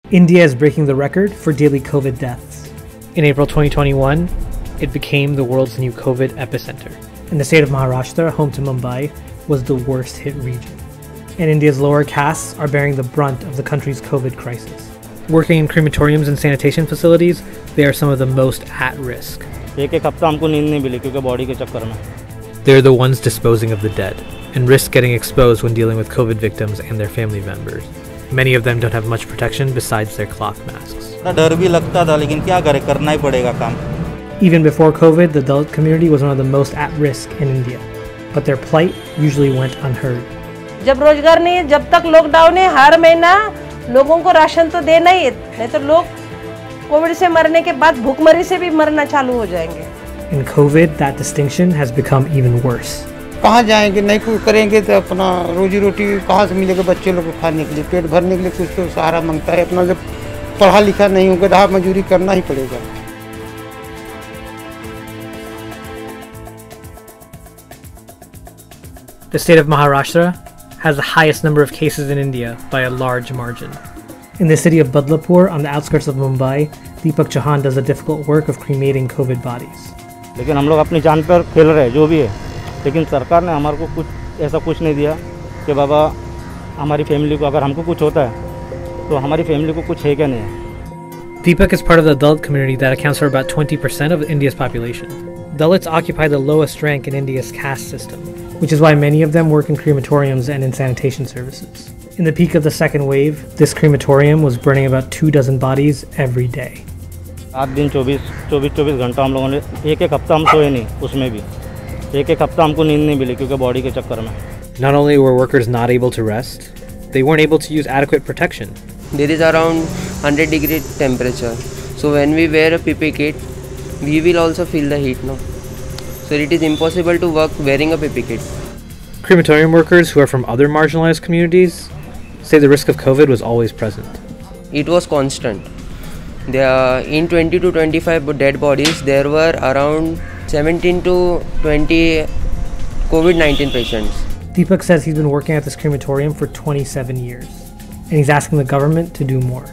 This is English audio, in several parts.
India is breaking the record for daily COVID deaths. In April 2021, it became the world's new COVID epicenter. And the state of Maharashtra, home to Mumbai, was the worst hit region. And India's lower castes are bearing the brunt of the country's COVID crisis. Working in crematoriums and sanitation facilities, they are some of the most at risk. They're the ones disposing of the dead and risk getting exposed when dealing with COVID victims and their family members. Many of them don't have much protection besides their cloth masks. Even before COVID, the Dalit community was one of the most at risk in India, but their plight usually went unheard. जब रोजगार नहीं है, जब तक lockdown है, हर महीना लोगों को राशन तो देना ही है, नहीं तो लोग कोविड से मरने के बाद भूखमरी से भी मरना चालू हो जाएंगे. In COVID, that distinction has become even worse. कहाँ जाएंगे, नहीं कुछ करेंगे तो अपना रोजी रोटी कहाँ से मिलेगा बच्चे लोग को खाने के लिए, पेट भरने के लिए कुछ तो सहारा मांगता है. अपना जब पढ़ा लिखा नहीं होगा राह मजदूरी करना ही पड़ेगा. The state of Maharashtra has the highest number of cases in India by a large margin. In the city of Badlapur, on the outskirts of Mumbai, Deepak Chauhan does the difficult work of cremating COVID bodies. लेकिन हम लोग अपनी जान पर खेल रहे हैं जो भी है, लेकिन सरकार ने हमारे को कुछ ऐसा कुछ नहीं दिया कि बाबा हमारी फैमिली को अगर हमको कुछ होता है तो हमारी फैमिली को कुछ है क्या नहीं है. Deepak is part of the Dalit community that accounts for about 20% of India's population. Dalits occupy the lowest rank in India's caste system, which is why many of them work in crematoriums and in sanitation services. In the peak of the second wave, this crematorium was burning about 24 bodies every day. रात दिन 24 घंटा हम लोगों ने एक हफ्ता हम सोए नहीं, उसमें भी एक हफ्ता हमको नींद नहीं मिली क्योंकि बॉडी के चक्कर में. Not only were workers not able to rest, they weren't able to use adequate protection. There is around 100-degree temperature, so when we wear a PPE kit, we will also feel the heat, no? So it is impossible to work wearing a PPE kit. Crematorium workers who are from other marginalized communities say the risk of COVID was always present. It was constant. There, in 20 to 25 dead bodies, there were around 17 to 20 COVID-19 patients. Deepak says he's been working at this crematorium for 27 years, and he's asking the government to do more.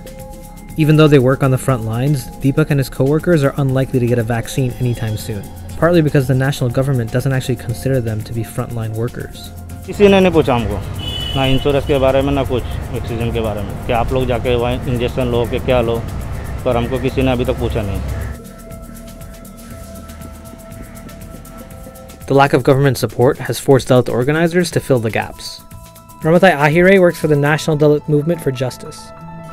Even though they work on the front lines, Deepak and his co-workers are unlikely to get a vaccine anytime soon, partly because the national government doesn't actually consider them to be frontline workers. किसी ने नहीं पूछा हमको, ना insurance के बारे में ना कुछ ऑक्सीजन के बारे में कि आप लोग जाके वहाँ इंजेक्शन लो कि क्या लो, पर हमको किसी ने अभी तक पूछा नहीं. The lack of government support has forced Dalit organizers to fill the gaps. Ramatai Ahire works for the National Dalit Movement for Justice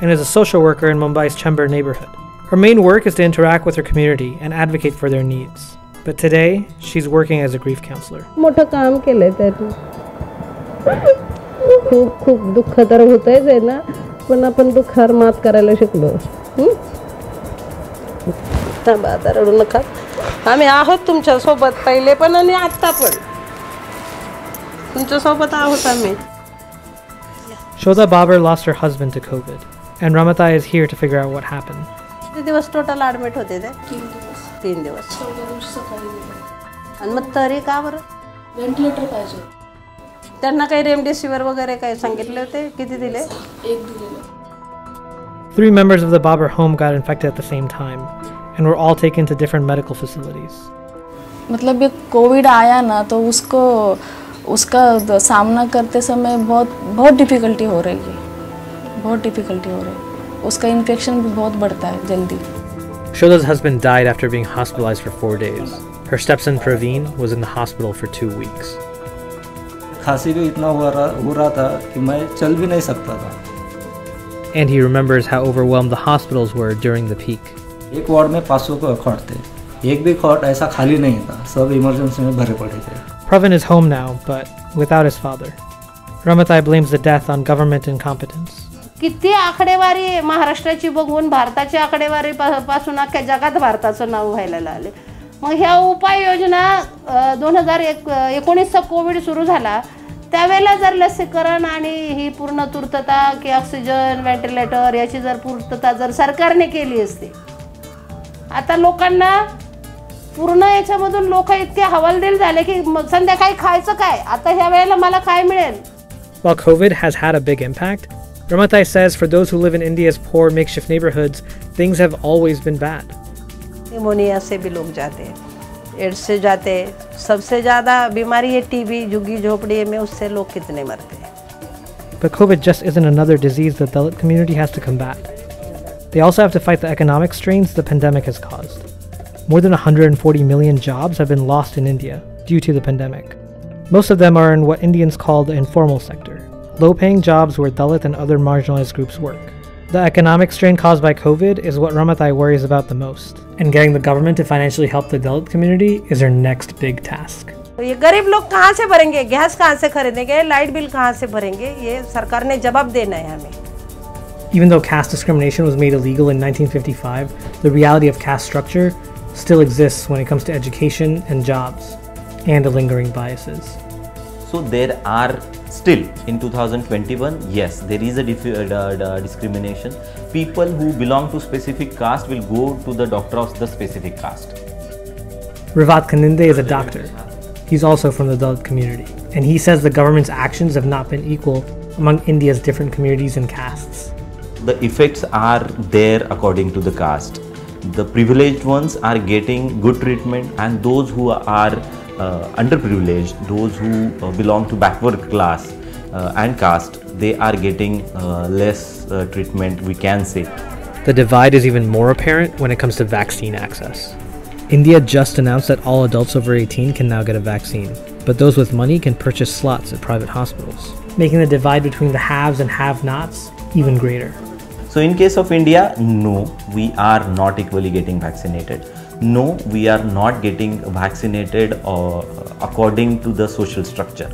and is a social worker in Mumbai's Chembur neighborhood. Her main work is to interact with her community and advocate for their needs. But today, she's working as a grief counselor. मोठं काम केलंय त्याने. खूप दुःख तर होतंयच आहे ना, पण आपण दुःखावर मात करायला शिकलो. थांबा आता रडू नका. आम्ही आहोत तुमच्या सोबत पहिले पण आणि आता पण तुमच्या सोबत आहोत आम्ही. Shoda Babar lost her husband to COVID, and Ramatai is here to figure out what happened. किती दिवस टोटल ॲडमिट होते ते? 3 दिवस. आणि मग तरी का बरं? व्हेंटिलेटर पाहिजे. त्यांना काही रेमडेसिविर वगैरे काही सांगितले होते? किती दिले? 1 दिलेलं. 3 members of the Babar home got infected at the same time and were all taken to different medical facilities. मतलब ये कोविड आया ना तो उसका सामना करते समय बहुत डिफ़िकल्टी हो रही है, बहुत डिफ़िकल्टी हो रही है. उसका इन्फेक्शन भी बहुत बढ़ता है जल्दी. Shoda's husband died after being hospitalized for 4 days. Her stepson Praveen was in the hospital for 2 weeks. खांसी भी इतना हो रहा था कि मैं चल भी नहीं सकता था. And he remembers how overwhelmed the hospitals were during the peak. एक वार्ड में 500 को खॉट थे. एक भी खॉट ऐसा खाली नहीं था, सब इमरजेंसी में भरे पड़े थे. Praveen is home now, but without his father. Ramatai blames the death on government incompetence. किती आकडेवारी महाराष्ट्राची बघून भारताच्या आकडेवारी पासून अख्ख्या जगात भारताचं नाव व्हायला लागले. मग ह्या उपाययोजना 2019चा कोविड सुरू झाला त्यावेळेला जर लसीकरण आणि ही पूर्ण पूर्तता की ऑक्सिजन व्हेंटिलेटर याची जर पूर्तता जर सरकारने केली असती, आता लोकांना पूर्ण याच्यामधून लोक इतके हवालदिल झाले की संध्याकाळी खायचं काय, आता ह्या वेळेला मला काय मिळेल. While COVID has had a big impact, Ramatai says for those who live in India's poor makeshift neighborhoods, things have always been bad. Pneumonia से भी लोग जाते हैं, एड्स से जाते हैं, सबसे ज़्यादा बीमारी है टीबी, झुग्गी झोपड़ी में, उससे लोग कितने मरते हैं. But COVID just isn't another disease the Dalit community has to combat. They also have to fight the economic strains the pandemic has caused. More than 140 million jobs have been lost in India due to the pandemic. Most of them are in what Indians call the informal sector, low-paying jobs where Dalit and other marginalized groups work. The economic strain caused by COVID is what Ramatai worries about the most, and getting the government to financially help the Dalit community is her next big task. तो ये गरीब लोग कहाँ से भरेंगे, gas कहाँ से खरीदेंगे, लाइट बिल कहाँ से भरेंगे, ये सरकार ने जवाब देना है हमें. Even though caste discrimination was made illegal in 1955, the reality of caste structure still exists when it comes to education and jobs, and the lingering biases. So there are still, in 2021, yes, there is a discrimination. People who belong to specific caste will go to the doctor of the specific caste. Rivat Kaninde is a doctor. He's also from the Dalit community, and he says the government's actions have not been equal among India's different communities and castes. The effects are there according to the caste. The privileged ones are getting good treatment, and those who are underprivileged, those who belong to backward class and caste, they are getting less treatment, we can say. The divide is even more apparent when it comes to vaccine access. India just announced that all adults over 18 can now get a vaccine, but those with money can purchase slots at private hospitals, making the divide between the haves and have-nots even greater. So in case of India, no, we are not equally getting vaccinated. No, we are not getting vaccinated according to the social structure.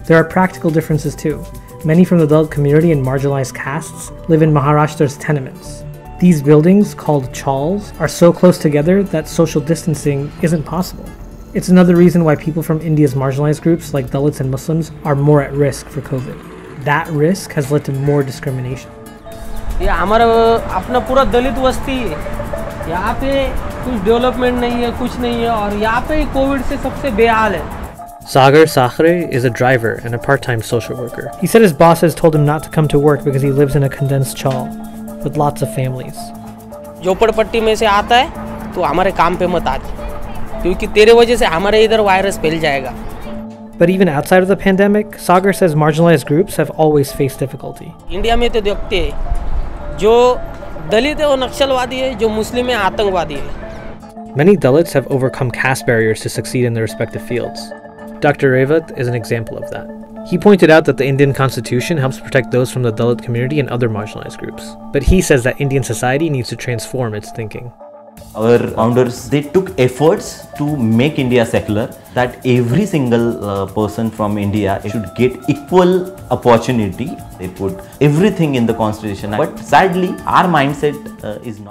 There are practical differences too. Many from the Dalit community and marginalized castes live in Maharashtra's tenements. These buildings, called chawls, are so close together that social distancing isn't possible. It's another reason why people from India's marginalized groups like Dalits and Muslims are more at risk for COVID. That risk has led to more discrimination. ये हमारा अपना पूरा दलित बस्ती है, यहाँ पे कुछ development नहीं है, कुछ नहीं है, और यहाँ पे कोविड से सबसे बेहाल है. Sagar Sakhre is a driver and a part-time social worker. He said his bosses told him not to come to work because he lives in a condensed chawl with lots of families. झोपड़पट्टी में से आता है तो हमारे काम पे मत आ, क्योंकि तेरे वजह से हमारे इधर वायरस फैल जाएगा. But even outside of the pandemic, Sagar says marginalized groups have always faced difficulty. India में तो देखते हैं, जो दलित है वो नक्सलवादी है, जो मुस्लिम है आतंकवादी है. Many Dalits have overcome caste barriers to succeed in their respective fields. Dr. Revat is an example of that. He pointed out that the Indian Constitution helps protect those from the Dalit community and other marginalized groups. But he says that Indian society needs to transform its thinking. Our founders, they took efforts to make India secular, that every single person from India should get equal opportunity. They put everything in the constitution, but sadly our mindset is not.